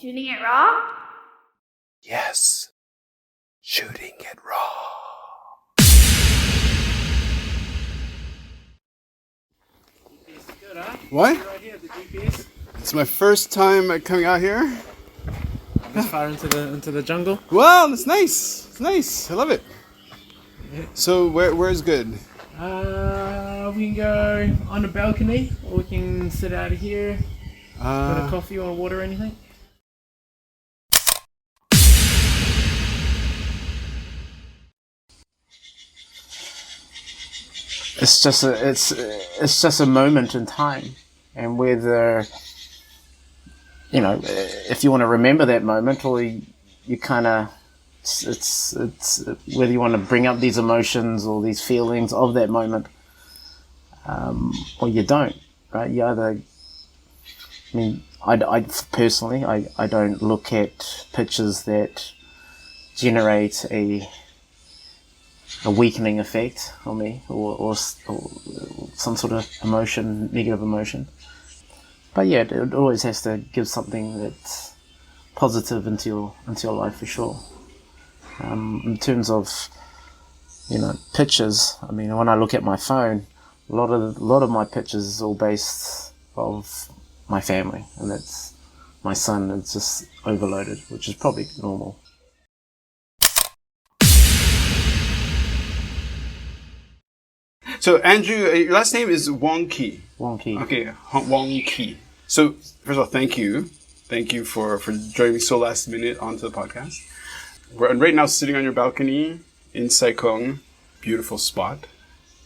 Shooting it raw? Yes. Shooting it raw. Good, huh? What? Right here, the GPS. It's my first time coming out here. This far into the jungle. Wow, that's nice. It's nice. I love it. Yeah. So where's good? We can go on the balcony, or we can sit out here. Got a coffee or water or anything? It's just a moment in time, and whether if you want to remember that moment, or you kind of it's whether you want to bring up these emotions or these feelings of that moment, or you don't, right? You either, I personally don't look at pictures that generate a weakening effect on me, or some sort of emotion, negative emotion. But yeah, it always has to give something that's positive into your life for sure. In terms of pictures, when I look at my phone, a lot of my pictures is all based of my family, and that's my son. It's just overloaded, which is probably normal. So Andrew, your last name is Wong Kee. Wong Kee. Okay, Wong Kee. So first of all, thank you for joining me so last minute onto the podcast. We're right now sitting on your balcony in Saikong. Beautiful spot,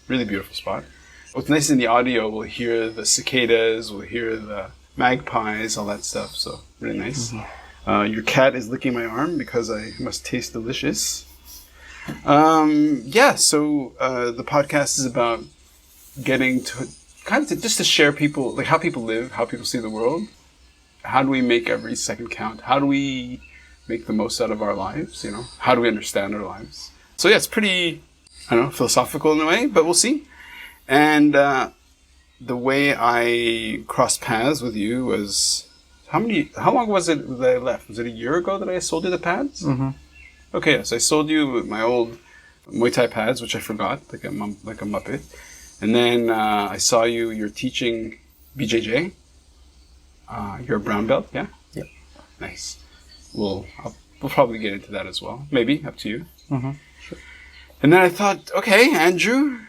really beautiful spot. What's nice in the audio, we'll hear the cicadas, we'll hear the magpies, all that stuff. So really nice. Mm-hmm. Your cat is licking my arm because I must taste delicious. So the podcast is about getting to just to share people, like how people live, how people see the world. How do we make every second count? How do we make the most out of our lives? How do we understand our lives? So yeah, it's pretty, philosophical in a way, but we'll see. And the way I crossed paths with you was, how long was it that I left? Was it a year ago that I sold you the pads? Mm-hmm. Okay, yes, I sold you my old Muay Thai pads, which I forgot, like a muppet. And then I saw you're teaching BJJ. You're a brown belt, yeah? Yep. Nice. We'll probably get into that as well. Maybe, up to you. Mm-hmm. Sure. And then I thought, okay, Andrew,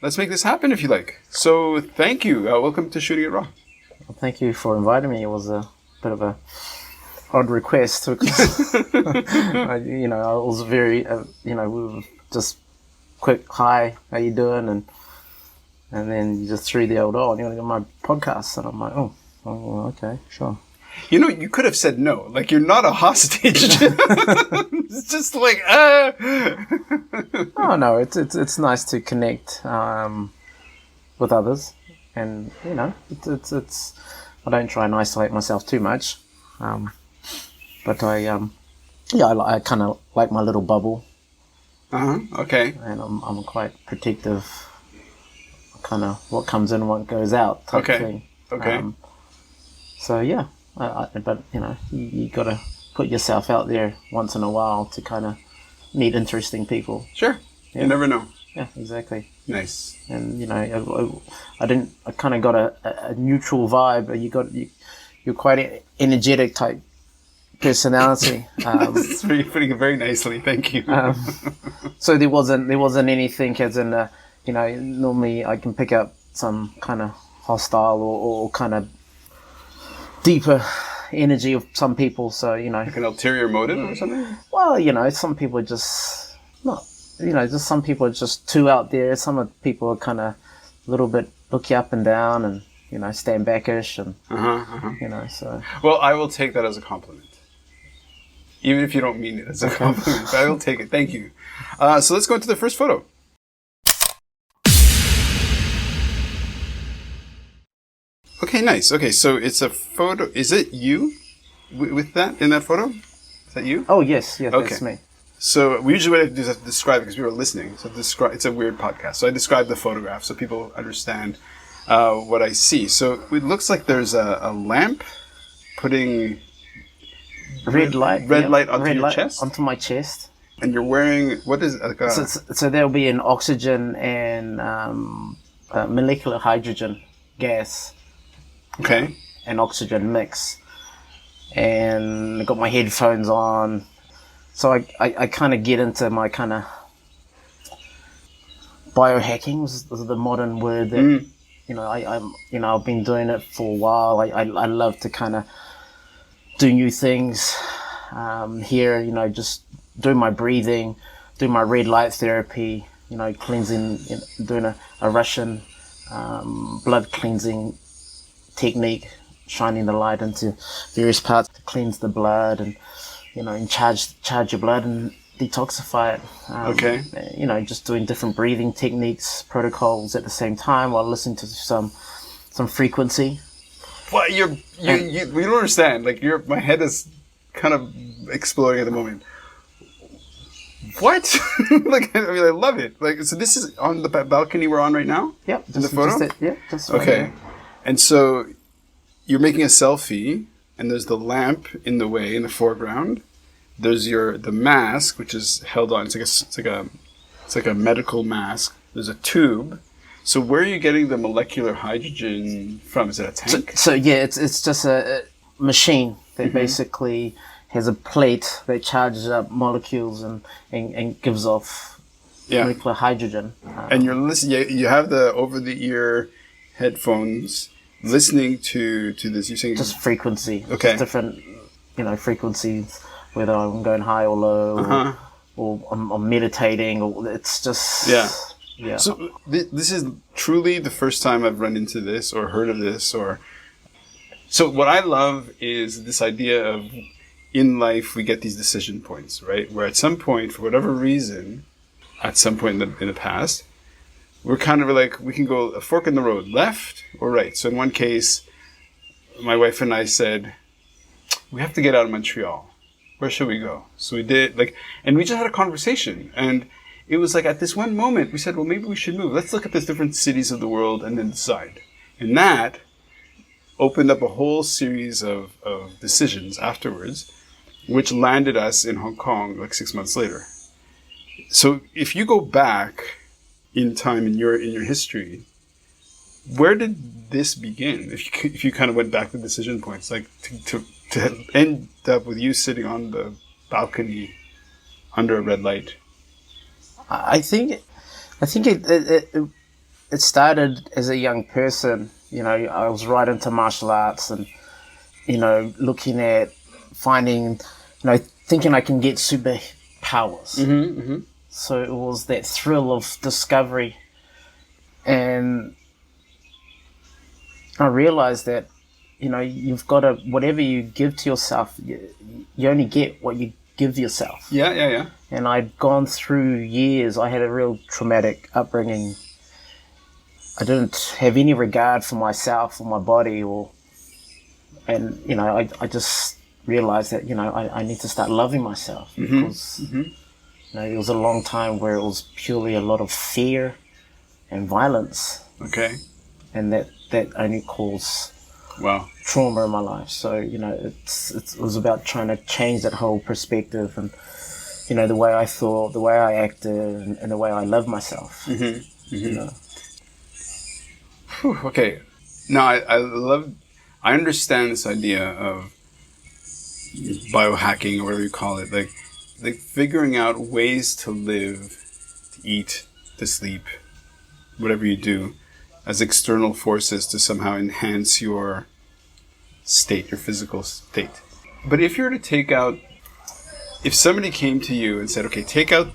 let's make this happen if you like. So thank you. Welcome to Shooting It Raw. Well, thank you for inviting me. It was a bit of a odd request because I was very we were just quick hi, how you doing, and then you just threw the old, you want to get my podcast, and I'm like, oh okay, sure. You could have said no, like you're not a hostage. It's just like Oh no, it's nice to connect with others, and it's I don't try and isolate myself too much. But I kind of like my little bubble. Okay. And I'm quite protective, kind of what comes in, what goes out type thing. Okay. So yeah, but you got to put yourself out there once in a while to kind of meet interesting people. Sure. Yeah. You never know. Yeah, exactly. Nice. And I kind of got a neutral vibe. You're quite energetic type personality. It's putting it very nicely. Thank you. So there wasn't anything as in normally I can pick up some kind of hostile or kind of deeper energy of some people. So like an ulterior motive or something. Well, some people are just not. Just some people are just too out there. Some people are kind of a little bit look you up and down and stand backish and so. Well, I will take that as a compliment. Even if you don't mean it as a compliment, but I will take it. Thank you. So let's go into the first photo. Okay, nice. Okay, so it's a photo. Is it you with that in that photo? Is that you? Oh, yes, okay. That's me. So we usually what I have to do is have to describe it because we were listening. So it's a weird podcast. So I describe the photograph so people understand what I see. So it looks like there's a lamp putting red light. Red light onto your chest? Onto my chest. And you're wearing, what is it? Like a... So there'll be an oxygen and molecular hydrogen gas. Okay. And oxygen mix. And I got my headphones on. So I kind of get into my kind of biohacking is the modern word that, I've been doing it for a while. I love to kind of do new things here, just do my breathing, do my red light therapy, cleansing, doing a Russian blood cleansing technique, shining the light into various parts to cleanse the blood and, and charge your blood and detoxify it. Okay. Just doing different breathing techniques, protocols at the same time while listening to some frequency. Well, you don't understand. Like my head is kind of exploding at the moment. What? I love it. Like, so this is on the balcony we're on right now? Yep. In the photo? Just okay. Right. And so you're making a selfie, and there's the lamp in the way in the foreground. There's the mask, which is held on. It's like a medical mask. There's a tube. So where are you getting the molecular hydrogen from? Is it a tank? So it's just a machine that basically has a plate that charges up molecules and gives off molecular hydrogen. And you're listening. You have the over-the-ear headphones listening to this. You're saying just frequency. Okay. Just different, frequencies. Whether I'm going high or low, or I'm meditating, or it's just yeah. So this is truly the first time I've run into this or heard of this. So what I love is this idea of in life we get these decision points, right? Where at some point, for whatever reason, at some point in the past, we're kind of like we can go a fork in the road, left or right. So in one case, my wife and I said, we have to get out of Montreal. Where should we go? So we did, and we just had a conversation. And it was like at this one moment, we said, well, maybe we should move. Let's look at the different cities of the world and then decide. And that opened up a whole series of decisions afterwards, which landed us in Hong Kong 6 months later. So if you go back in time in your history, where did this begin? If you kind of went back to decision points, to end up with you sitting on the balcony under a red light. I think it started as a young person. I was right into martial arts and, looking at finding, thinking I can get superpowers. So it was that thrill of discovery. And I realized that, you've got to, whatever you give to yourself, you only get what you give yourself. Yeah. And I'd gone through years, I had a real traumatic upbringing. I didn't have any regard for myself or my body I just realized that, I need to start loving myself because, it was a long time where it was purely a lot of fear and violence. Okay. And that only caused trauma in my life. So, it was about trying to change that whole perspective and, the way I thought, the way I acted, and the way I love myself. Okay. Now, I understand this idea of biohacking or whatever you call it, like figuring out ways to live, to eat, to sleep, whatever you do, as external forces to somehow enhance your state, your physical state. But if you were to if somebody came to you and said, okay, take out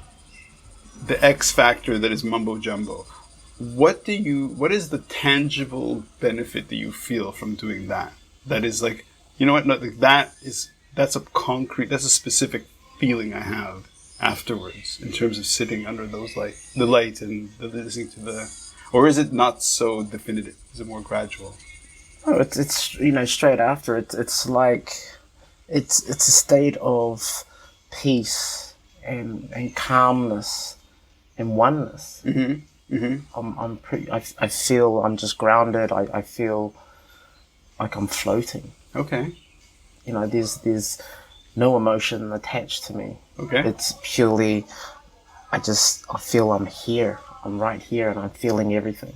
the X factor that is mumbo jumbo, what is the tangible benefit that you feel from doing that? That is that's a specific feeling I have afterwards in terms of sitting under the light and listening to or is it not so definitive? Is it more gradual? Oh, it's straight after it. It's like it's a state of peace and calmness and oneness. I feel I'm just grounded. I feel like I'm floating. Okay. There's no emotion attached to me. Okay. It's purely, I feel I'm here. I'm right here and I'm feeling everything.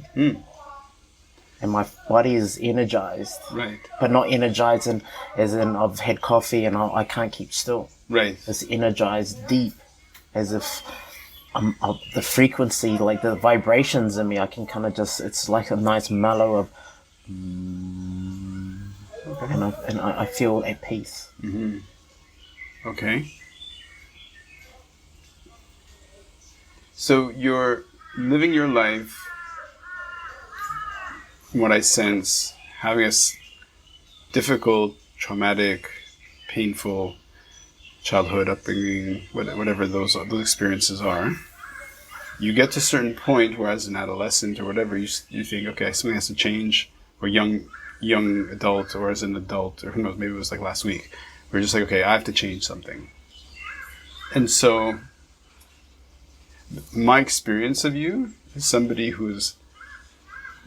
And my body is energized. Right. But not energized as in I've had coffee and I can't keep still. Right. It's energized deep, as if the frequency, like the vibrations in me, I can kind of just, it's like a nice mellow of, Okay. and I feel at peace. Mm-hmm. Okay. So you're living your life, from what I sense, having a difficult, traumatic, painful childhood upbringing, whatever those experiences are. You get to a certain point where, as an adolescent or whatever, you think, okay, something has to change, or young adult, or as an adult, or who knows, maybe it was like last week, we're just like, okay, I have to change something. And so my experience of you is somebody who's,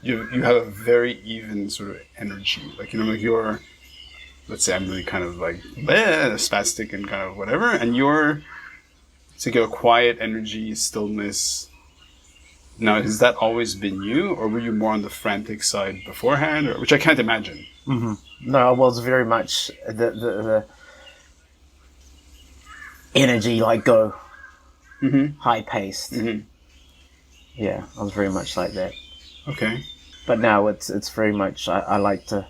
you have a very even sort of energy. Like, like you're, let's say I'm really kind of like spastic and kind of whatever, and you're, it's like a quiet energy, stillness. Now, has that always been you, or were you more on the frantic side beforehand, or which I can't imagine? Mm-hmm. No, I was very much the energy, like go, high paced. Mm-hmm. Yeah, I was very much like that. Okay. But now it's very much, I like to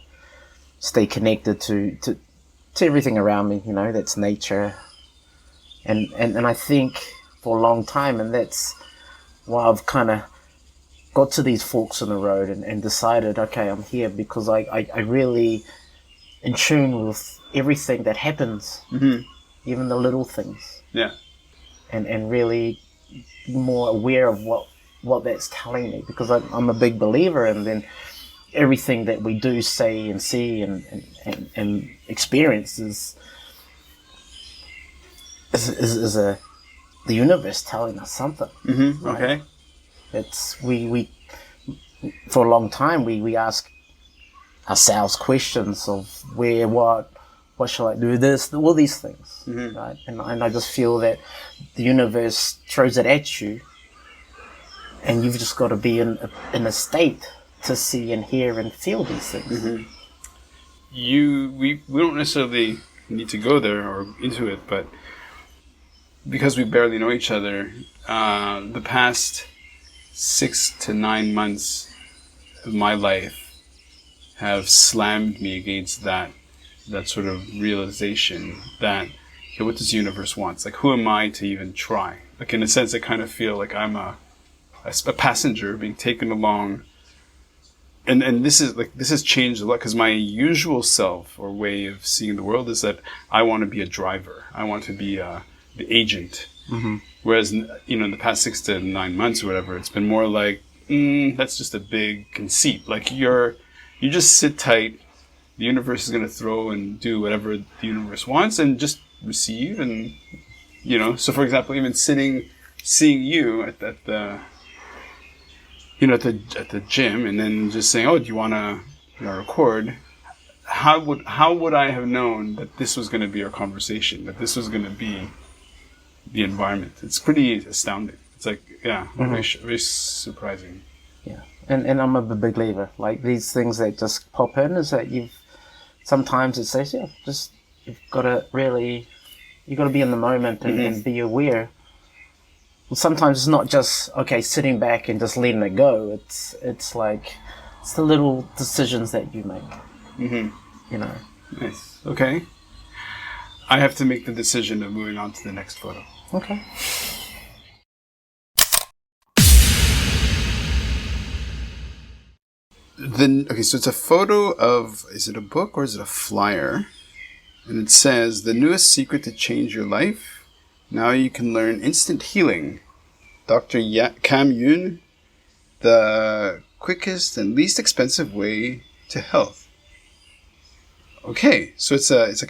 stay connected to everything around me, that's nature. And I think for a long time, and that's why I've kind of got to these forks in the road and decided, okay, I'm here because I really in tune with everything that happens, even the little things. Yeah. And really more aware of what that's telling me, because I'm a big believer, and then everything that we do, say, and see and experience is the universe telling us something. Mm-hmm. Right? Okay. It's we for a long time we ask ourselves questions of where, what shall I do, this, all these things, right? And I just feel that the universe throws it at you, and you've just got to be in a state to see and hear and feel these things. Mm-hmm. We don't necessarily need to go there or into it, but because we barely know each other, the past 6 to 9 months of my life have slammed me against that sort of realization that, okay, what does the universe want? Like, who am I to even try? Like, in a sense, I kind of feel like I'm a passenger being taken along. And this has changed a lot, because my usual self or way of seeing the world is that I want to be a driver. I want to be the agent. Mm-hmm. Whereas, in the past 6 to 9 months or whatever, it's been more like, that's just a big conceit. Like, you just sit tight. The universe is going to throw and do whatever the universe wants, and just receive. And, so for example, even seeing you at the at the gym, and then just saying, "Oh, do you want to record?" How would I have known that this was going to be our conversation? That this was going to be the environment? It's pretty astounding. It's like, very, very surprising. Yeah, and I'm a big believer. Like, these things that just pop in, is that sometimes it says, you've got to be in the moment and be aware. Well, sometimes it's not just, okay, sitting back and just letting it go. It's like, it's the little decisions that you make. Mm-hmm. Nice. Okay. I have to make the decision of moving on to the next photo. Okay. So it's a photo of, is it a book or is it a flyer? And it says, "The newest secret to change your life. Now you can learn instant healing. Dr. Cam Yoon, the quickest and least expensive way to health." Okay, so is it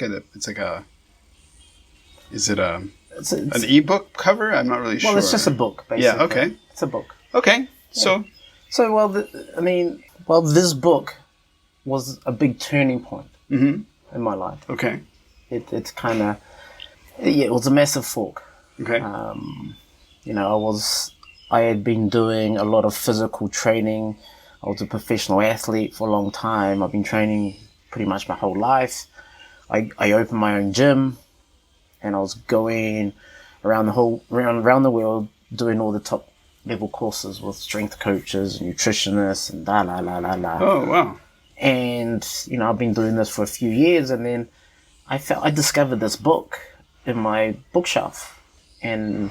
an ebook cover? I'm not really sure. Well, it's just a book, basically. Yeah, okay. It's a book. Okay, so... this book was a big turning point in my life. Okay. It's kind of Yeah, it was a massive fork. Okay. You know, I had been doing a lot of physical training. I was a professional athlete for a long time. I've been training pretty much my whole life. I opened my own gym, and I was going around around the world doing all the top level courses with strength coaches, nutritionists, and la la la la la. Oh wow. And you know, I've been doing this for a few years, and then I discovered this book in my bookshelf, and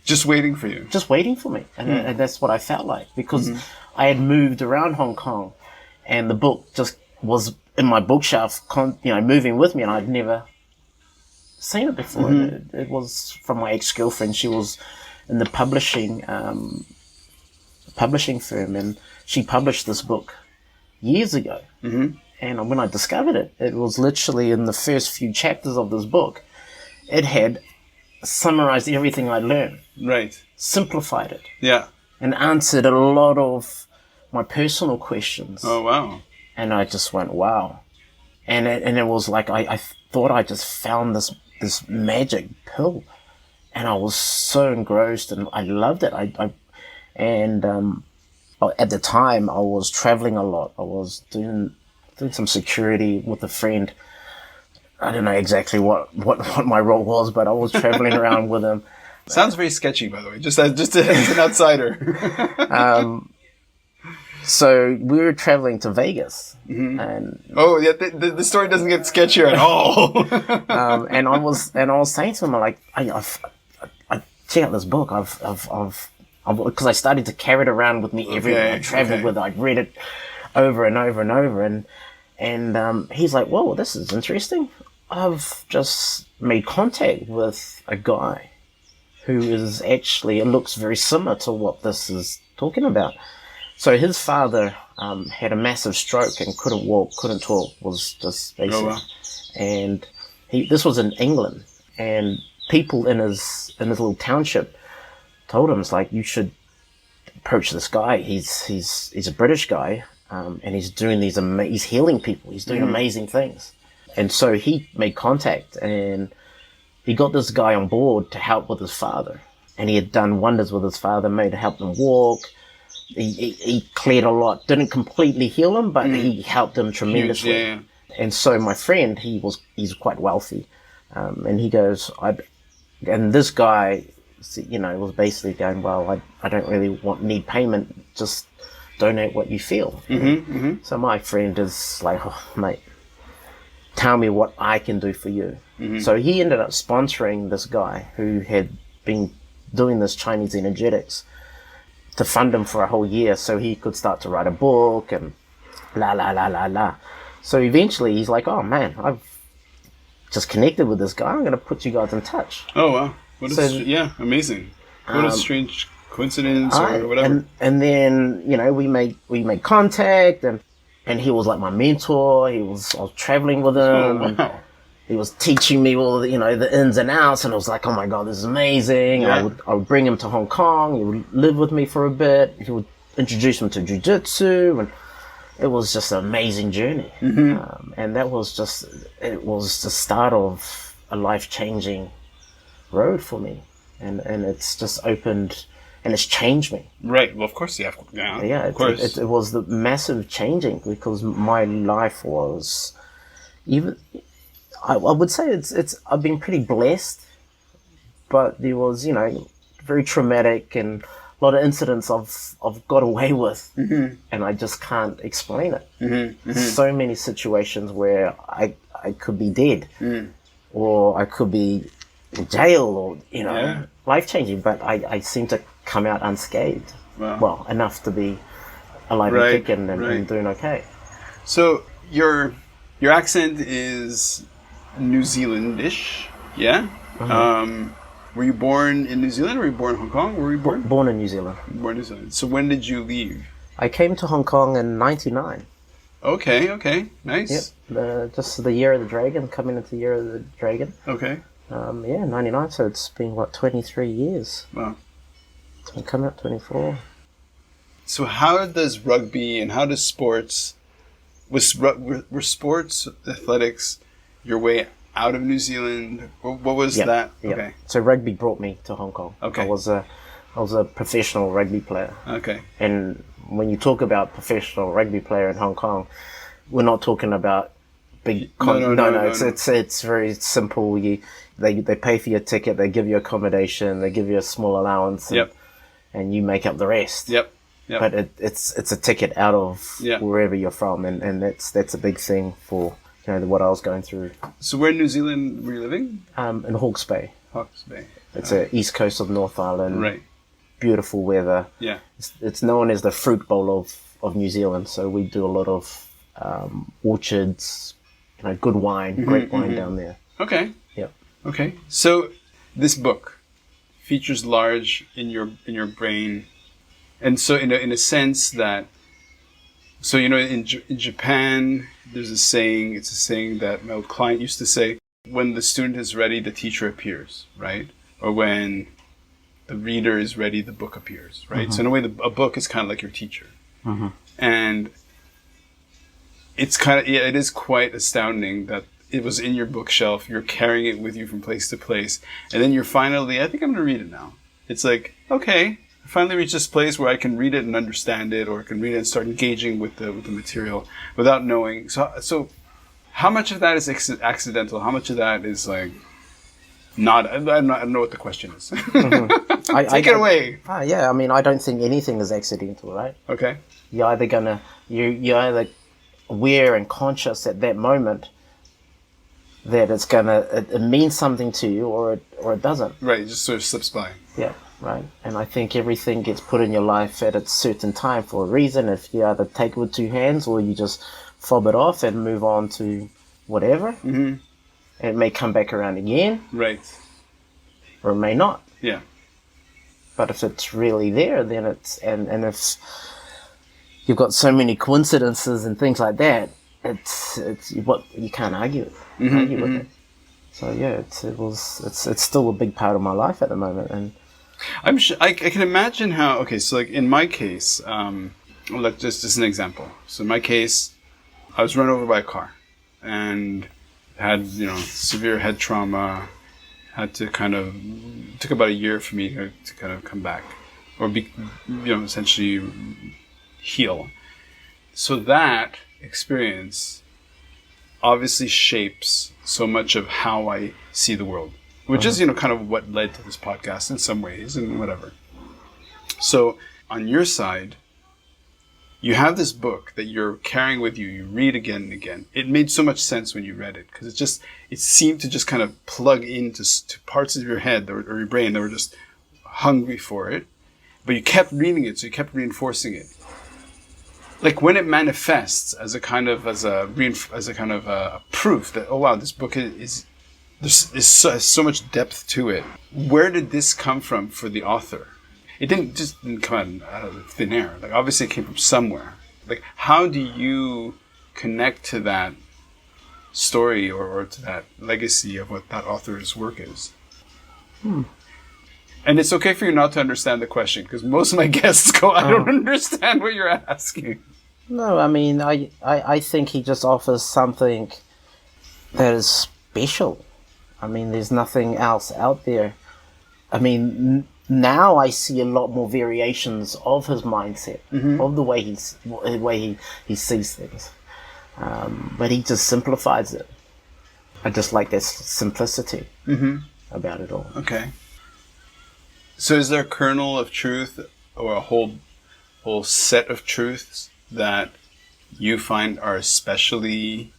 Just waiting for you. just waiting for me, and that's what I felt like, because I had moved around Hong Kong, and the book just was in my bookshelf, moving with me, and I'd never seen it before. It was from my ex-girlfriend. She was in the publishing firm, and she published this book years ago. And when I discovered it, it was literally in the first few chapters of this book. It had summarized everything I learned, Right. simplified it, Yeah. and answered a lot of my personal questions. Oh wow. And I just went, wow. And it was like, I thought I just found this magic pill. And I was so engrossed, and I loved it. At the time, I was traveling a lot. I was doing some security with a friend. I don't know exactly what my role was, but I was traveling around with him. Sounds very sketchy, by the way. Just as an outsider. So we were traveling to Vegas, and Oh yeah, the story doesn't get sketchier at all. and I was saying to him, like, I check out this book. Because I started to carry it around with me everywhere. I traveled with it. I'd read it over and over and over, and he's like, "Whoa, this is interesting. I've just made contact with a guy who is actually, it looks very similar to what this is talking about." So his father had a massive stroke and couldn't walk, couldn't talk, was just basic. Oh, wow. And this was in England, and people in his little township told him, it's like, you should approach this guy. He's a British guy, and he's doing he's healing people. He's doing amazing things. And so he made contact, and he got this guy on board to help with his father. And he had done wonders with his father, helped him walk. He cleared a lot. Didn't completely heal him, but he helped him tremendously. Huge, yeah. And so my friend, he's quite wealthy, and he goes, and this guy, you know, was basically going, well, I don't really need payment, just donate what you feel. So my friend is like, oh, mate, tell me what I can do for you. So he ended up sponsoring this guy who had been doing this Chinese energetics to fund him for a whole year so he could start to write a book and la la la la la. So eventually he's like, oh man, I've just connected with this guy. I'm going to put you guys in touch. Oh wow. Amazing. What a strange coincidence or whatever. And then, you know, we made contact, and he was like my mentor. I was traveling with him. Oh, wow. He was teaching me all the, the ins and outs, and I was like, oh my God, this is amazing. Yeah. I would bring him to Hong Kong. He would live with me for a bit. He would introduce him to Jiu-Jitsu, and it was just an amazing journey. And it was the start of a life-changing road for me. And it's just opened, and it's changed me. Right. Well, of course, yeah. Of course. It was the massive changing, because my life was even... I would say I've been pretty blessed, but there was, very traumatic and a lot of incidents I've got away with, and I just can't explain it. So many situations where I could be dead, or I could be in jail, or, life-changing, but I seem to come out unscathed. Wow. Well, enough to be alive and kicking and doing okay. So your accent is New Zealandish, yeah? Were you born in New Zealand, or were you born in Hong Kong? Where were you born? Born in New Zealand. Born in New Zealand. So when did you leave? I came to Hong Kong in 99. Okay, nice. Yep, just the year of the dragon, coming into the year of the dragon. Okay. 99, so it's been, 23 years. Wow. It's been coming up 24. So how does rugby and how does sports, were sports athletics your way out of New Zealand. What was Yep, that? yep. Okay. So rugby brought me to Hong Kong. Okay. I was a professional rugby player. Okay. And when you talk about professional rugby player in Hong Kong, we're not talking about big. No. It's very simple. They pay for your ticket. They give you accommodation. They give you a small allowance. And, Yep. and you make up the rest. Yep. Yep. But it's a ticket out of Yeah. wherever you're from, and that's a big thing for what I was going through. So where in New Zealand were you living? In Hawke's Bay. Hawke's Bay. It's the east coast of North Island. Right. Beautiful weather. Yeah. It's known as the fruit bowl of New Zealand. So we do a lot of orchards, good wine, great wine down there. Okay. Yep. Okay. So this book features large in your brain, and so in a sense that, so in Japan there's a saying. It's a saying that my old client used to say: when the student is ready, the teacher appears, right? Or when the reader is ready, the book appears, right? So in a way, a book is kind of like your teacher, and it's it is quite astounding that it was in your bookshelf. You're carrying it with you from place to place, and then you're finally, I think I'm going to read it now. It's like, okay, I finally reached this place where I can read it and understand it, or I can read it and start engaging with the material without knowing. So how much of that is accidental? How much of that is like not? I don't know what the question is. Take it away. Yeah, I mean, I don't think anything is accidental, right? Okay. You're either aware and conscious at that moment that it means something to you, or it doesn't. Right, it just sort of slips by. Yeah, right. And I think everything gets put in your life at a certain time for a reason. If you either take it with two hands, or you just fob it off and move on to whatever, it may come back around again. Right. Or it may not. Yeah. But if it's really there, then it's and if you've got so many coincidences and things like that, it's what you can't argue with it. So yeah, it's still a big part of my life at the moment, and I'm sure I can imagine how. Okay, so like in my case, like just an example. So in my case, I was run over by a car, and had severe head trauma. Had to took about a year for me to kind of come back, or be essentially heal. So that experience obviously shapes so much of how I see the world, which is kind of what led to this podcast in some ways and whatever. So on your side, you have this book that you're carrying with you. You read again and again. It made so much sense when you read it, because it seemed to just kind of plug into to parts of your head or your brain that were just hungry for it. But you kept reading it, so you kept reinforcing it. Like when it manifests as a kind of a proof that, oh wow, this book has so much depth to it. Where did this come from for the author? It didn't come out of thin air. Like obviously it came from somewhere. Like how do you connect to that story or to that legacy of what that author's work is? And it's okay for you not to understand the question, because most of my guests go, I don't understand what you're asking. No, I mean, I think he just offers something that is special. I mean, there's nothing else out there. I mean, now I see a lot more variations of his mindset, of the way he sees things. But he just simplifies it. I just like that simplicity about it all. Okay. So is there a kernel of truth or a whole set of truths that you find are especially...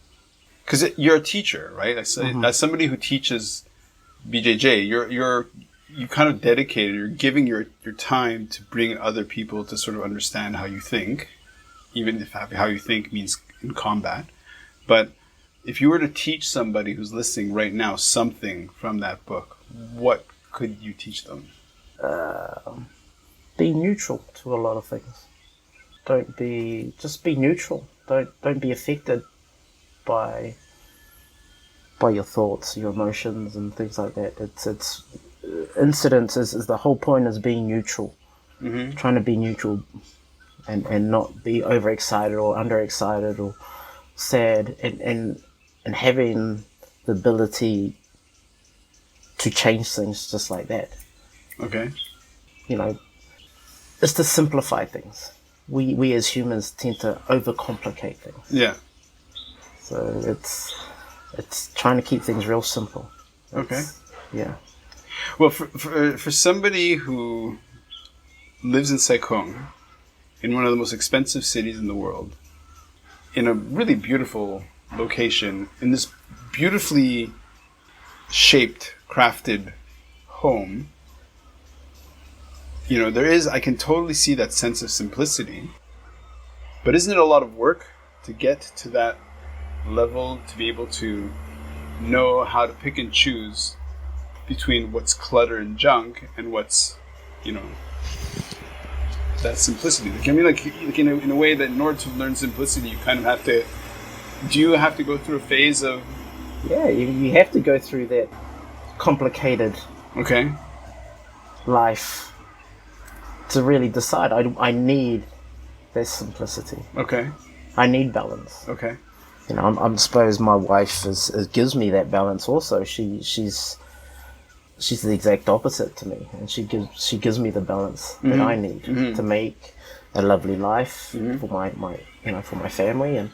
Because you're a teacher, right? As somebody who teaches BJJ, you kind of dedicated, you're giving your time to bring other people to sort of understand how you think, even if how you think means in combat. But if you were to teach somebody who's listening right now something from that book, what could you teach them? Be neutral to a lot of things. Just be neutral. Don't be affected by your thoughts, your emotions, and things like that. It's incidents is the whole point is being neutral. Trying to be neutral and not be overexcited or underexcited or sad, and having the ability to change things just like that. Okay. You know, it's to simplify things. We as humans tend to overcomplicate things. Yeah. So it's trying to keep things real simple. Okay. Yeah. Well, for somebody who lives in Saigon, in one of the most expensive cities in the world, in a really beautiful location, in this beautifully shaped, crafted home, you know, I can totally see that sense of simplicity. But isn't it a lot of work to get to that level, to be able to know how to pick and choose between what's clutter and junk and what's, you know, that simplicity? Like, I mean, like in a way that in order to learn simplicity, you kind of have to. Do you have to go through a phase of? Yeah, you have to go through that complicated Okay. life to really decide. I need that simplicity. Okay. I need balance. Okay. You know, I suppose my wife gives me that balance. Also, she's the exact opposite to me, and she gives me the balance that I need to make a lovely life for my for my family, and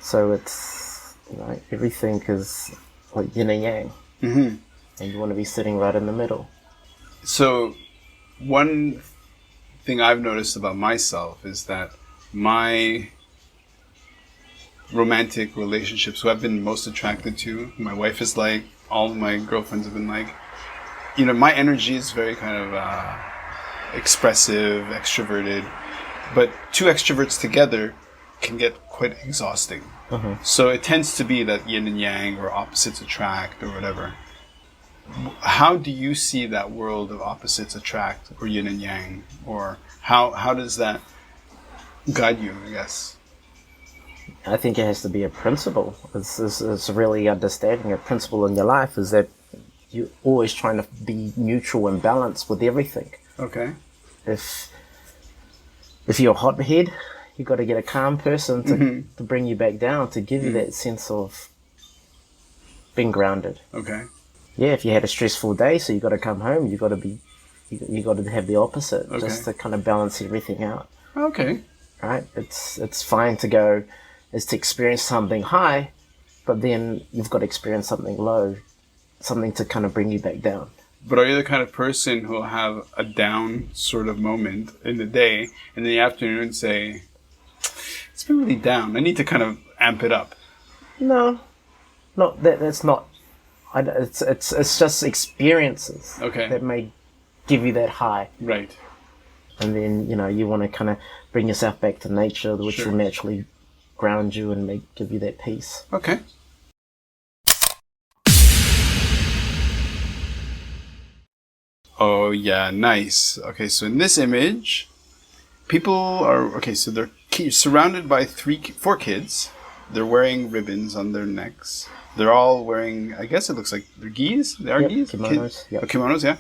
so it's, you know, everything is like yin and yang, and you want to be sitting right in the middle. So, one thing I've noticed about myself is that my romantic relationships, who I've been most attracted to, my wife is like, all of my girlfriends have been like, you know, my energy is very kind of expressive, extroverted, but two extroverts together can get quite exhausting. So it tends to be that yin and yang, or opposites attract, or whatever. How do you see that world of opposites attract, or yin and yang, or how does that guide you, I guess? I think it has to be a principle. It's really understanding a principle in your life is that you're always trying to be neutral and balanced with everything. Okay. If you're a hothead, you got to get a calm person to bring you back down, to give you that sense of being grounded. Okay. Yeah, if you had a stressful day, so you got to come home, you got to have the opposite, just to kind of balance everything out. Okay. Right? It's fine to go, is to experience something high, but then you've got to experience something low, something to kind of bring you back down. But are you the kind of person who will have a down sort of moment in the day, and in the afternoon say, it's been really down, I need to kind of amp it up? No, that's not. It's just experiences that may give you that high. Right. And then, you know, you want to kind of bring yourself back to nature, which will naturally ground you and give you that peace. Okay. Oh, yeah, nice. Okay, so in this image, people are, so they're surrounded by 4 kids. They're wearing ribbons on their necks. They're all wearing, I guess it looks like they're gis? They are gis? Kimonos. Kimonos, yeah.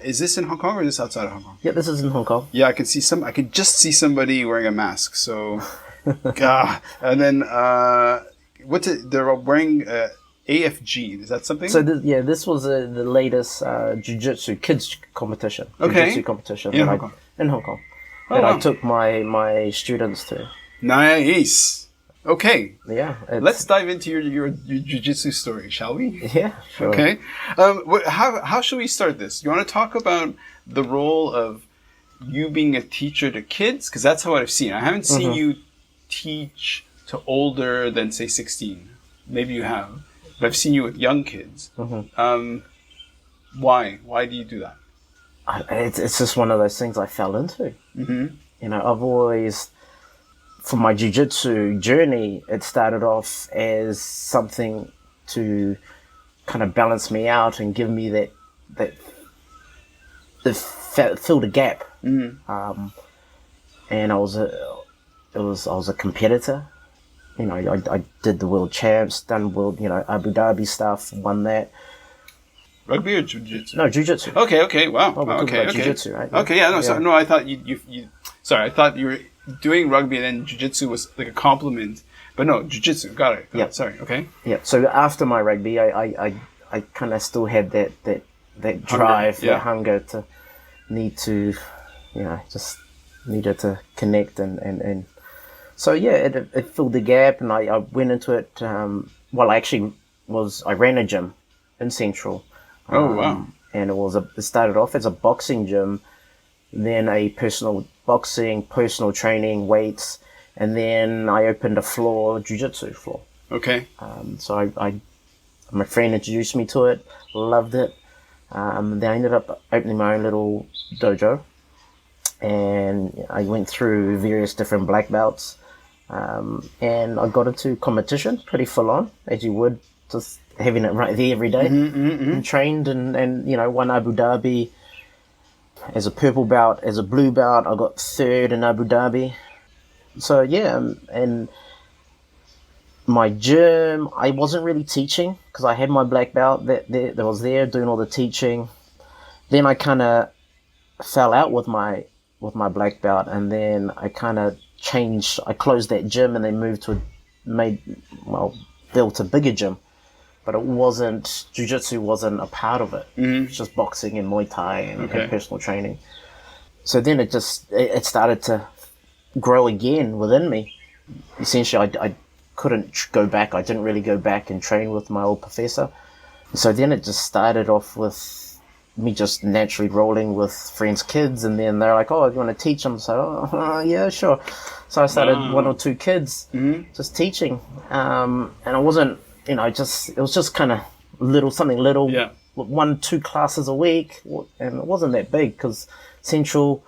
Is this in Hong Kong or is this outside of Hong Kong? Yeah, this is in Hong Kong. Yeah, I could just see somebody wearing a mask, so... And then, they're wearing AFG, is that something? So, this was the latest Jiu-Jitsu kids competition. Okay. Jiu-Jitsu competition. In Hong Kong. In Hong Kong. Oh, that wow. I took my students to. Nice. Okay. Yeah. Let's dive into your jiu-jitsu story, shall we? Yeah, sure. Okay. How should we start this? You want to talk about the role of you being a teacher to kids? Because that's how I've seen. I haven't seen you teach to older than, say, 16. Maybe you have. But I've seen you with young kids. Why? Why do you do that? It's just one of those things I fell into. You know, I've always... For my jiu-jitsu journey, it started off as something to kind of balance me out and give me that fill the gap. And I was a competitor. You know, I did the world champs, done world, you know, Abu Dhabi stuff, won that. Rugby or jiu-jitsu? No, jiu-jitsu. Okay, wow. Well, we're talking about jiu-jitsu, right? Okay, yeah, no, so, no, I thought you sorry, I thought you were doing rugby and then jiu-jitsu was like a compliment. But no, jiu-jitsu. Got it. Yep. Sorry. Okay. Yeah. So after my rugby, I kind of still had that drive, yeah. that hunger to need to, just needed to connect and so yeah, it filled the gap, and I went into it. I ran a gym in Central. Oh wow. And it started off as a boxing gym, then a personal training, weights, and then I opened a jiu-jitsu floor. Okay. So my friend introduced me to it, loved it. Then I ended up opening my own little dojo, and I went through various different black belts, and I got into competition pretty full on, as you would, just having it right there every day, and trained and won Abu Dhabi as a purple belt, as a blue belt. I got third in Abu Dhabi. So yeah, and my gym, I wasn't really teaching because I had my black belt that was there doing all the teaching. Then I kind of fell out with my black belt, and then I kind of changed. I closed that gym and then built a bigger gym, but jiu-jitsu wasn't a part of it. It was just boxing and Muay Thai and personal training. So then it started to grow again within me. Essentially, I couldn't go back. I didn't really go back and train with my old professor. So then it just started off with me just naturally rolling with friends' kids, and then they're like, "Oh, you want to teach them?" So, yeah, sure. So I started one or two kids just teaching, and it wasn't, it was just kind of something little, 1-2 classes a week, and it wasn't that big because Central,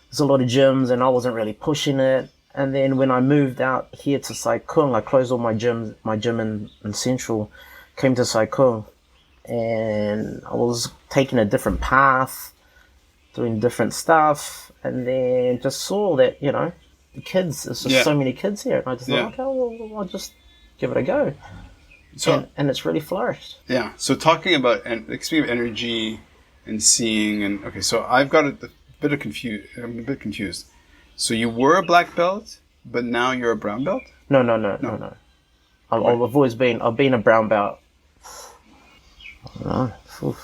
there's a lot of gyms, and I wasn't really pushing it. And then when I moved out here to Sai Kung, I closed all my gym in Central, came to Sai Kung, and I was taking a different path, doing different stuff, and then just saw that, the kids, there's just so many kids here. And I just thought, okay, well, I'll just give it a go. So, and it's really flourished. Yeah. So talking about, speaking of energy and seeing, and okay, so I've got a bit confused. I'm a bit confused. So you were a black belt, but now you're a brown belt? No. I've been a brown belt. I don't know,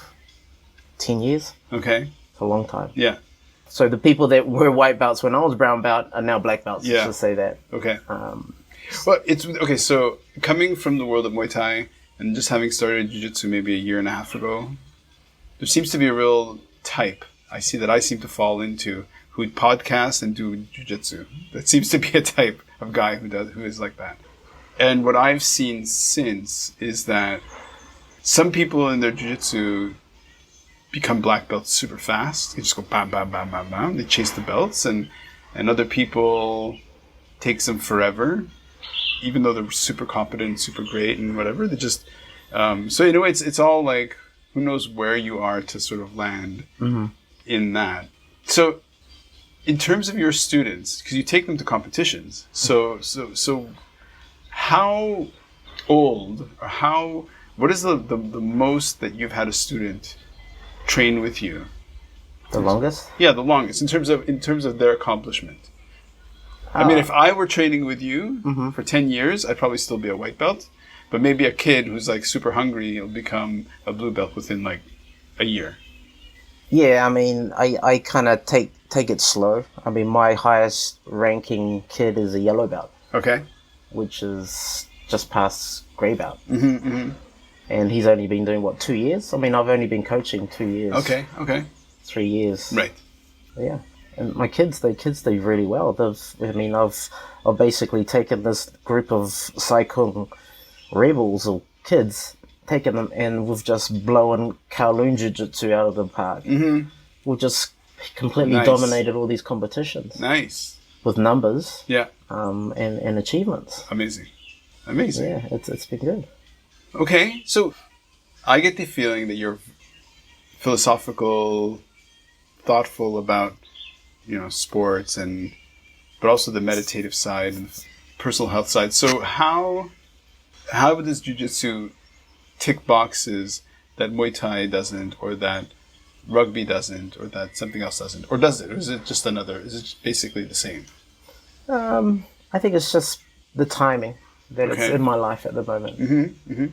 10 years. Okay. It's a long time. Yeah. So the people that were white belts when I was brown belt are now black belts. Yeah. Just say that. Okay. Well, it's okay. So coming from the world of Muay Thai and just having started Jiu-Jitsu maybe a year and a half ago, there seems to be a real type I seem to fall into who podcast and do Jiu-Jitsu. That seems to be a type of guy who is like that. And what I've seen since is that some people in their Jiu-Jitsu become black belts super fast. They just go bam, bam, bam, bam, bam. They chase the belts, and other people takes them forever, even though they're super competent, super great, and whatever. They just so it's all like, who knows where you are to sort of land in that. So in terms of your students, because you take them to competitions, so how old or what is the most that you've had a student train with you? The longest? Yeah, the longest in terms of their accomplishment. I mean, if I were training with you for 10 years, I'd probably still be a white belt. But maybe a kid who's like super hungry, he'll become a blue belt within like a year. Yeah, I mean, I kind of take it slow. I mean, my highest ranking kid is a yellow belt. Okay. Which is just past grey belt. And he's only been doing, 2 years? I mean, I've only been coaching 2 years. Okay. 3 years. Right. Yeah. And my kids, they do really well. I've basically taken this group of Sai Kung rebels or kids, taken them, and we've just blown Kowloon Jiu-Jitsu out of the park. We've just completely dominated all these competitions. Nice. With numbers. Yeah. And achievements. Amazing. Yeah, it's been good. Okay, so I get the feeling that you're philosophical, thoughtful about, sports, but also the meditative side and personal health side. So how does Jiu-Jitsu tick boxes that Muay Thai doesn't, or that rugby doesn't, or that something else doesn't? Or does it? Or is it basically the same? I think it's just the timing. that it's Okay. in my life at the moment. Mm-hmm. Mm-hmm.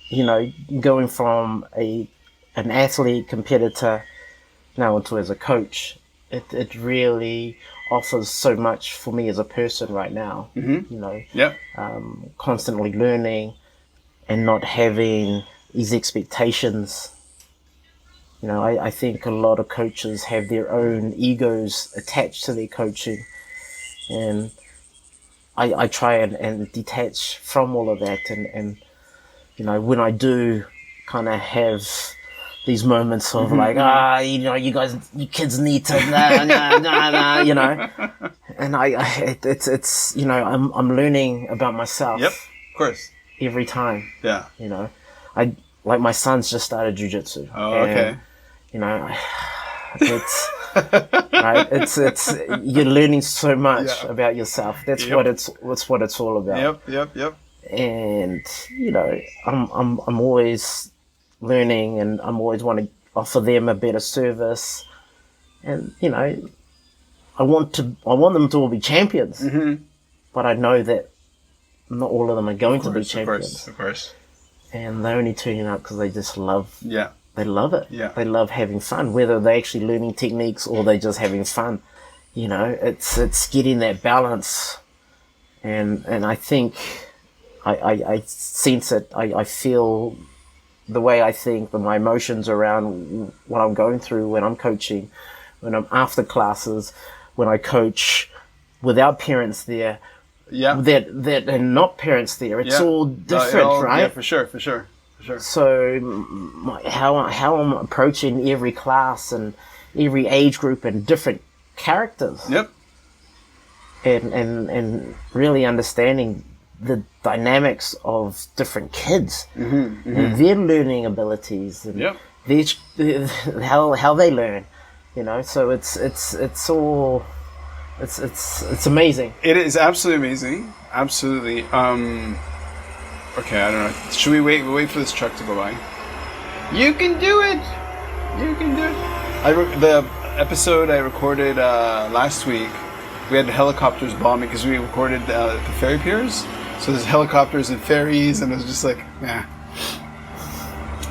You know, going from an athlete competitor now into as a coach, it really offers so much for me as a person right now. Mm-hmm. You know, Yep. constantly learning and not having these expectations. You know, I think a lot of coaches have their own egos attached to their coaching, and I try and detach from all of that, and you know, when I do kind of have these moments of like, you know, you kids need to, nah, you know, and it's, you know, I'm learning about myself. Yep. Of course. Every time. Yeah. You know, like my son's just started jiu-jitsu. Oh, okay. And, you know, it's, right, it's, you're learning so much about yourself. That's what it's all about. Yep. And, you know, I'm always learning, and I'm always want to offer them a better service, and you know, I want them to all be champions, but I know that not all of them are going to be champions. Of course. And they're only turning up because they just love. Yeah. They love it. Yeah. They love having fun, whether they're actually learning techniques or they're just having fun. You know, it's getting that balance, and I think I sense it. I feel the way I think, my emotions around what I'm going through when I'm coaching, when I'm after classes, when I coach without parents there, that and not parents there. It's all different, right? Yeah, for sure. So how I'm approaching every class and every age group and different characters. Yep. And really understanding the dynamics of different kids and their learning abilities and how they learn, you know. So it's amazing. It is absolutely amazing. Absolutely. Okay, I don't know. Should we wait for this truck to go by? You can do it. The episode I recorded last week, we had helicopters bombing because we recorded the ferry piers. So there's helicopters and ferries, and it was just like, nah.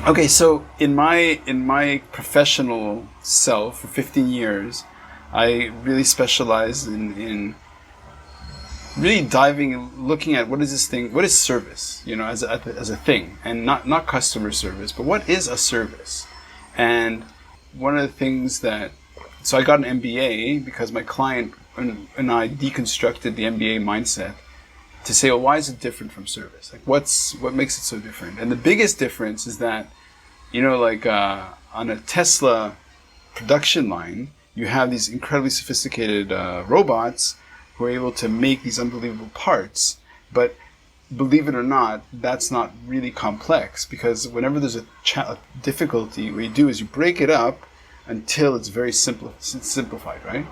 Okay, so in my professional self for 15 years, I really specialized in really diving and looking at what is this thing, what is service, you know, as a thing, and not customer service, but what is a service. And one of the things so I got an MBA because my client and I deconstructed the MBA mindset to say, well, why is it different from service? Like, what makes it so different? And the biggest difference is that, you know, like on a Tesla production line, you have these incredibly sophisticated robots who are able to make these unbelievable parts. But believe it or not, that's not really complex, because whenever there's a difficulty, what you do is you break it up until it's very simplified, right?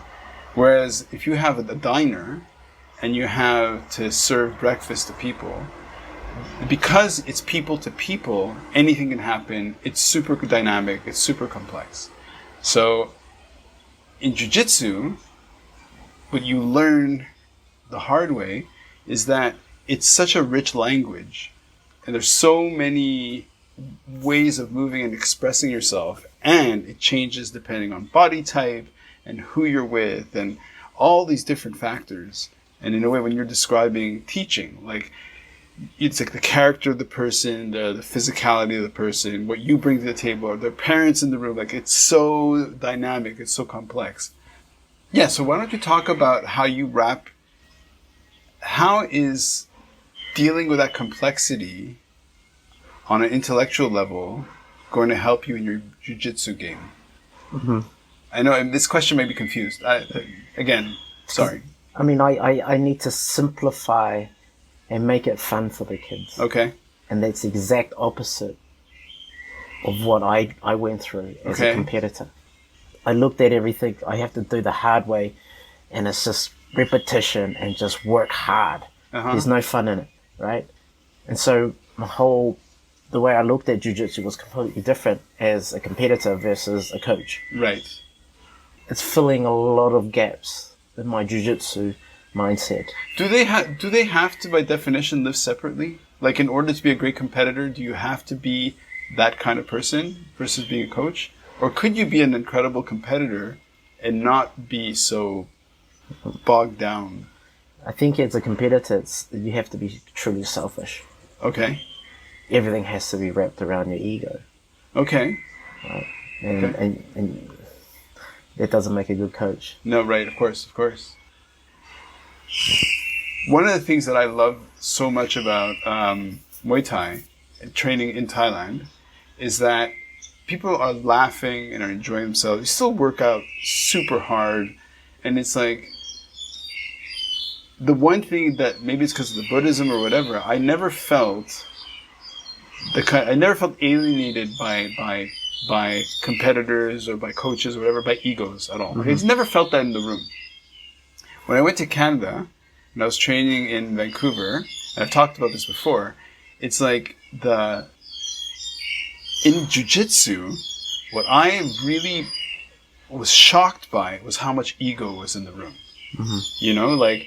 Whereas if you have a diner and you have to serve breakfast to people, because it's people to people, anything can happen. It's super dynamic. It's super complex. So in jiu-jitsu, what you learn the hard way is that it's such a rich language, and there's so many ways of moving and expressing yourself, and it changes depending on body type and who you're with and all these different factors. And in a way, when you're describing teaching, like, it's like the character of the person, the physicality of the person, what you bring to the table, or their parents in the room, like, it's so dynamic, it's so complex. Yeah, so why don't you talk about how is dealing with that complexity on an intellectual level going to help you in your jiu-jitsu game? Mm-hmm. I know this question may be confused. Again, sorry. I mean, I need to simplify and make it fun for the kids. Okay. And that's the exact opposite of what I went through as a competitor. I looked at everything I have to do the hard way, and it's just repetition and just work hard. There's no fun in it, right? And so the way I looked at jiu-jitsu was completely different as a competitor versus a coach. Right. It's filling a lot of gaps in my jiu-jitsu mindset. Do they have to, by definition, live separately? Like, in order to be a great competitor, do you have to be that kind of person versus being a coach? Or could you be an incredible competitor and not be so bogged down? I think as a competitor, you have to be truly selfish. Okay. Everything has to be wrapped around your ego. Okay. Right? And that doesn't make a good coach. No, right, of course. One of the things that I love so much about Muay Thai and training in Thailand is that people are laughing and are enjoying themselves. You still work out super hard, and it's like the one thing that maybe it's because of the Buddhism or whatever. I never felt alienated by competitors or by coaches or whatever, by egos at all. Mm-hmm. I never felt that in the room. When I went to Canada and I was training in Vancouver, and I've talked about this before, it's like in Jiu-Jitsu, what I really was shocked by was how much ego was in the room. Mm-hmm. You know, like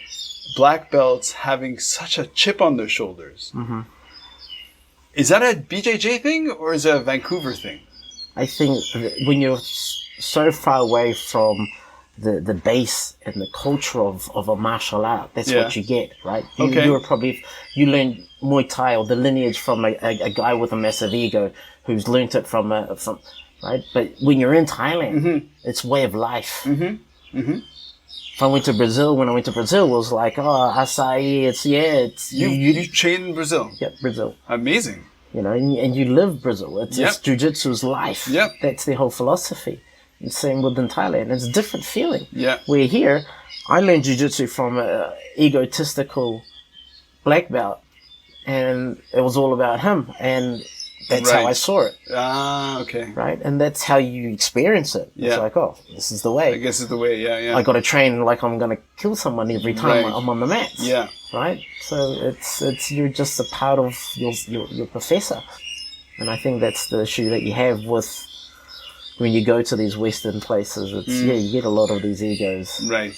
black belts having such a chip on their shoulders. Mm-hmm. Is that a BJJ thing or is it a Vancouver thing? I think when you're so far away from the base and the culture of a martial art, that's what you get, right? You learn Muay Thai or the lineage from a guy with a massive ego who's learnt it from right? But when you're in Thailand, mm-hmm. it's way of life. Mm-hmm. Mm-hmm. When I went to Brazil, it was like, acai, it's You trained in Brazil? Yep, Brazil. Amazing. You know, and you live Brazil. It's Jiu-Jitsu's life. Yep. That's their whole philosophy. And same within Thailand. It's a different feeling. Yeah. Where here, I learned Jiu-Jitsu from an egotistical black belt, and it was all about him, and that's how I saw it. Ah, okay. Right? And that's how you experience it. Yeah. It's like, this is the way. I guess it's the way, yeah. I got to train like I'm going to kill someone every time I'm on the mats. Yeah. Right? So it's you're just a part of your professor. And I think that's the issue that you have with when you go to these Western places. It's you get a lot of these egos. Right.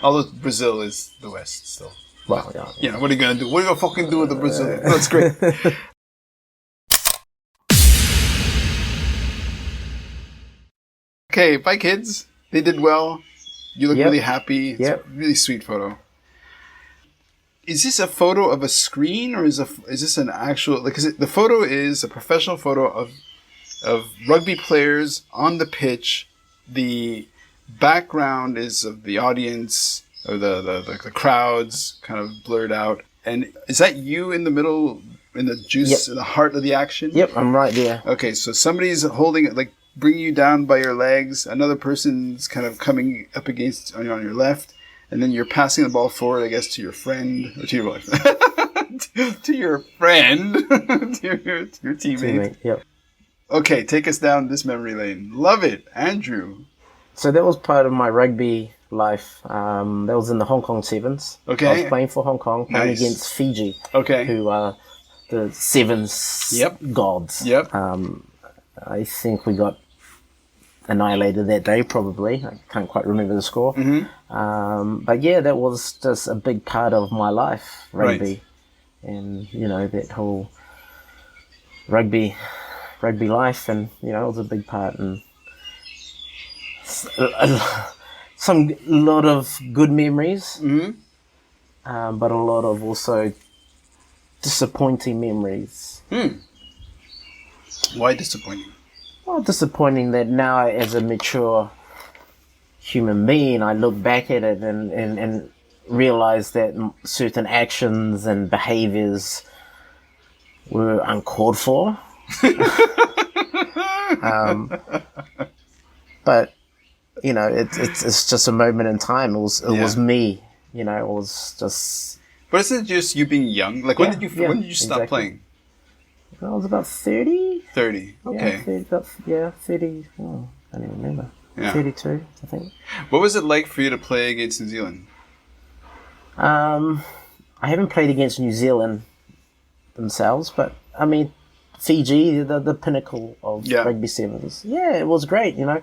Although Brazil is the West still. Well, yeah. You know, what are you going to do? What are you going to fucking do with the Brazilian? That's great. Okay, bye kids. They did well. You look really happy. It's a really sweet photo. Is this a photo of a screen or is this an actual, like, the photo is a professional photo of rugby players on the pitch. The background is of the audience or the crowds kind of blurred out. And is that you in the middle, in the juice, in the heart of the action? Yep, I'm right there. Okay, so somebody's holding it, like, bringing you down by your legs. Another person's kind of coming up against on your left, and then you're passing the ball forward, I guess, to your friend or to your wife, to your friend, to your teammate. Yep. Okay, take us down this memory lane. Love it, Andrew. So that was part of my rugby life. That was in the Hong Kong Sevens. Okay. I was playing for Hong Kong, playing against Fiji. Okay. Who are the Sevens gods. Yep. I think we got annihilated that day, probably. I can't quite remember the score. Mm-hmm. But yeah, that was just a big part of my life, rugby. Right. And, you know, that whole rugby life, and, you know, it was a big part. And a lot of good memories, but a lot of also disappointing memories. Why disappointing? Well, disappointing that now as a mature human being, I look back at it and realize that certain actions and behaviors were uncalled for. But, you know, it's just a moment in time. It was me, you know, it was just... But isn't it just you being young? Like, when did you stop playing? I was about 30. 30, okay. Yeah, 30. Oh, I don't even remember. Yeah. 32, I think. What was it like for you to play against New Zealand? I haven't played against New Zealand themselves, but, I mean, Fiji, the pinnacle of rugby sevens. Yeah, it was great, you know.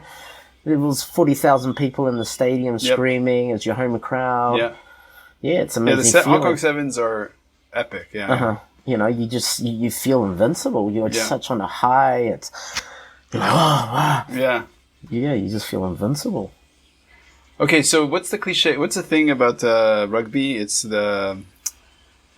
There was 40,000 people in the stadium screaming. It's your home crowd. Yeah, it's Yeah, amazing the Hong feeling. Kong Sevens are epic. Yeah. Uh-huh. You know, you feel invincible. You're Yeah. such on a high. It's you're like, oh wow. Yeah. Yeah, you just feel invincible. Okay, so what's the cliche? What's the thing about rugby? It's the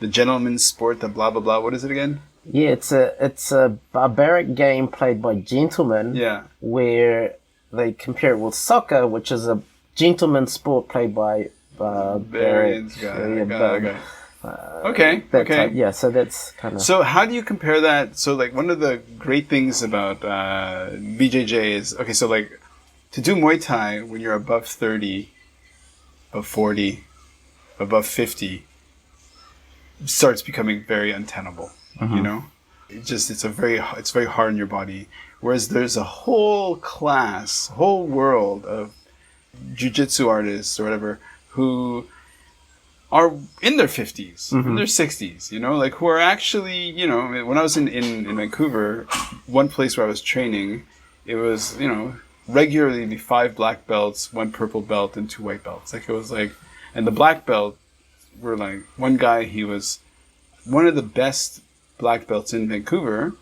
gentleman's sport. The blah blah blah. What is it again? Yeah, it's a barbaric game played by gentlemen. Yeah. Where they compare it with soccer, which is a gentleman's sport played by Barbarians. barbarians. Okay. That Okay. type, yeah, so that's kind of... So how do you compare that? So like one of the great things about BJJ is okay. So like to do Muay Thai when you're above 30, above 40, above 50, starts becoming very untenable. You know, it's very hard on your body. Whereas there's a whole class, whole world of jiu-jitsu artists or whatever who are in their 50s, in their 60s, you know, like who are actually, you know, when I was in Vancouver, one place where I was training, it was, you know, regularly be 5 black belts, 1 purple belt, and 2 white belts. Like it was like, and the black belt were like, one guy, he was one of the best black belts in Vancouver.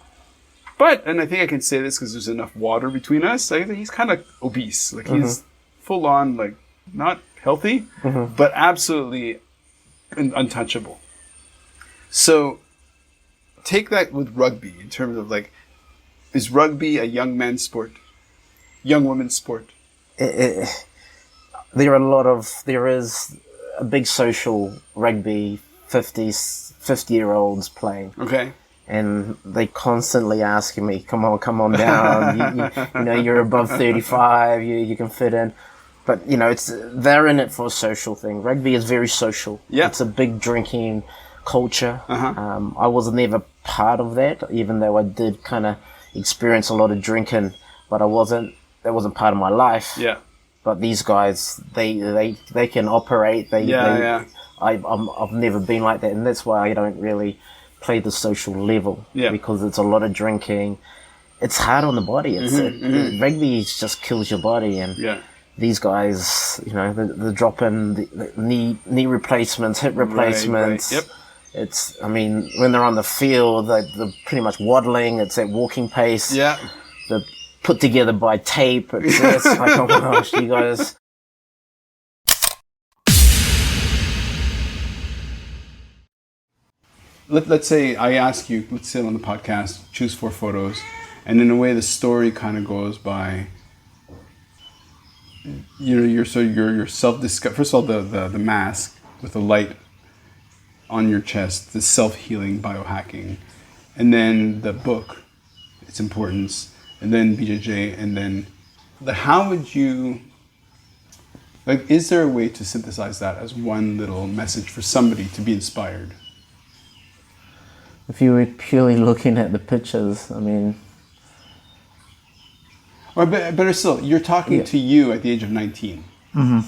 But, and I think I can say this because there's enough water between us, I think he's kind of obese. Like he's full on, like not healthy, but absolutely untouchable. So take that with rugby in terms of like, is rugby a young man's sport? Young women's sport? There is a big social rugby, 50-year-olds playing. Okay. And they constantly asking me, come on down. You know, you're above 35, you can fit in. But, you know, they're in it for a social thing. Rugby is very social. Yeah. It's a big drinking culture. I was never part of that, even though I did kind of experience a lot of drinking, but that wasn't part of my life. Yeah. But these guys, they can operate. I've never been like that, and that's why I don't really play the social level. Yeah. Because it's a lot of drinking. It's hard on the body. Rugby just kills your body, and these guys, you know, they're dropping the knee replacements, hip replacements. Right. Yep. It's, I mean, when they're on the field, they're pretty much waddling. It's that walking pace. Yeah. They're put together by tape. It's like, oh my gosh, you guys. Let's say I ask you, let's sit on the podcast, choose 4 photos, and in a way the story kind of goes by, you know, your self-discovery. First of all, the mask with the light on your chest, the self-healing biohacking, and then the book, its importance, and then BJJ, and then how would you, like, is there a way to synthesize that as one little message for somebody to be inspired? If you were purely looking at the pictures, I mean... Or better still, you're talking to you at the age of 19. Do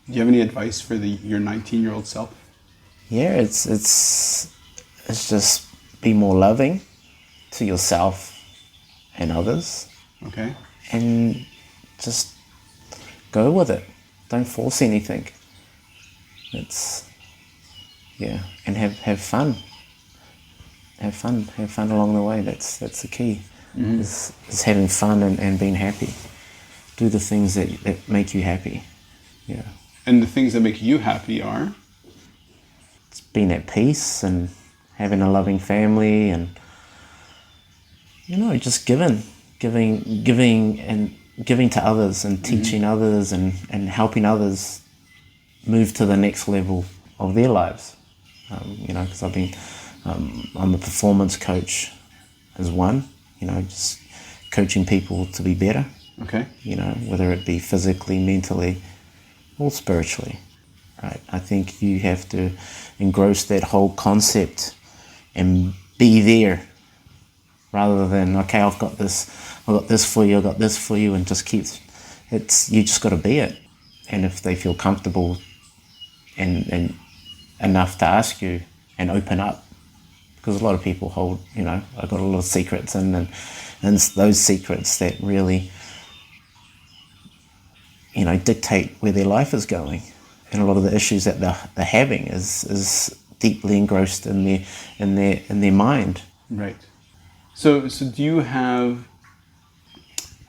you have any advice for your 19-year-old self? Yeah, it's just be more loving to yourself and others. Okay. And just go with it. Don't force anything. And have fun. Have fun along the way. That's the key. Is having fun and being happy. Do the things that make you happy. Yeah. And the things that make you happy are? It's being at peace and having a loving family, and, you know, just giving to others, and teaching others, and helping others move to the next level of their lives. You know, because I'm a performance coach as one, you know, just coaching people to be better. Okay. You know, whether it be physically, mentally, or spiritually, right? I think you have to engross that whole concept and be there, rather than, okay, I've got this for you, and just you just got to be it. And if they feel comfortable and enough to ask you and open up, because a lot of people hold, you know, I've got a lot of secrets, and it's those secrets that really, you know, dictate where their life is going. And a lot of the issues that they're having is deeply engrossed in their mind. Right. So do you have,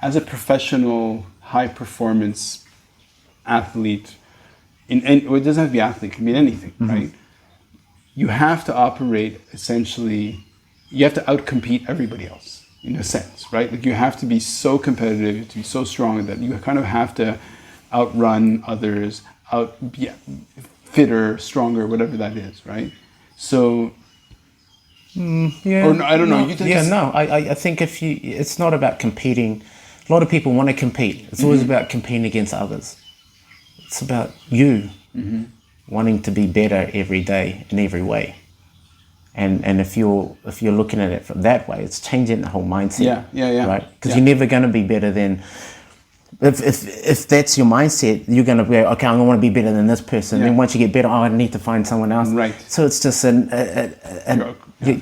as a professional high performance athlete, well, it doesn't have to be athlete, it can be anything, right? You have to operate essentially, you have to outcompete everybody else in a sense, right? Like you have to be so competitive, you have to be so strong that you kind of have to outrun others, be fitter, stronger, whatever that is, right? So, Yeah. or no, I don't know. You just, I think it's not about competing. A lot of people want to compete. It's always about competing against others. It's about you wanting to be better every day in every way. And if you're looking at it from that way, it's changing the whole mindset. Yeah. Right? Because you're never going to be better than. If that's your mindset, you're going to go, okay, I want to be better than this person. Then once you get better, I need to find someone else. Right. So it's just a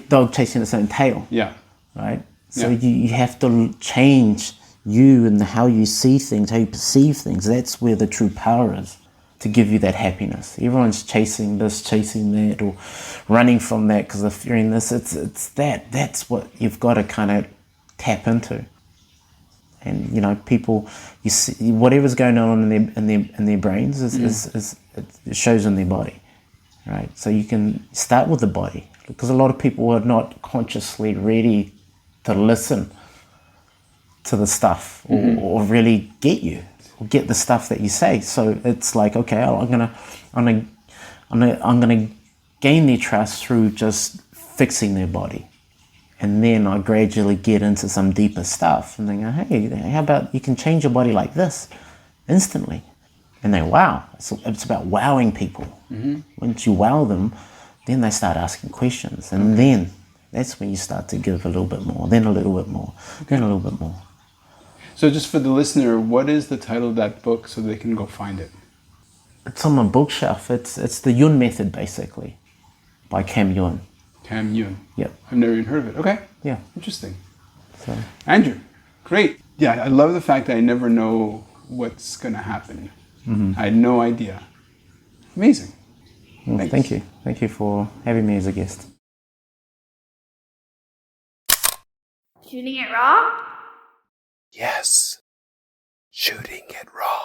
dog chasing its own tail. Yeah. Right. So you have to change you and how you see things, how you perceive things. That's where the true power is, to give you that happiness. Everyone's chasing this, chasing that, or running from that because they're fearing this. It's that. That's what you've got to kind of tap into. And you know, people, you see whatever's going on in their brains it shows in their body, right? So you can start with the body, because a lot of people are not consciously ready to listen to the stuff or really get you or get the stuff that you say. So it's like, okay, I'm gonna gain their trust through just fixing their body. And then I gradually get into some deeper stuff, and they go, hey, how about you can change your body like this instantly? And they wow. It's about wowing people. Once you wow them, then they start asking questions. And then that's when you start to give a little bit more, then a little bit more, then a little bit more. So just for the listener, what is the title of that book so they can go find it? It's on my bookshelf. It's the Yun Method, basically, by Cam Yun. Cam Yun. Yep. I've never even heard of it. Okay. Yeah. Interesting. So. Andrew, great. Yeah, I love the fact that I never know what's going to happen. I had no idea. Amazing. Well, thank you. Thank you for having me as a guest. Shooting it raw? Yes. Shooting it raw.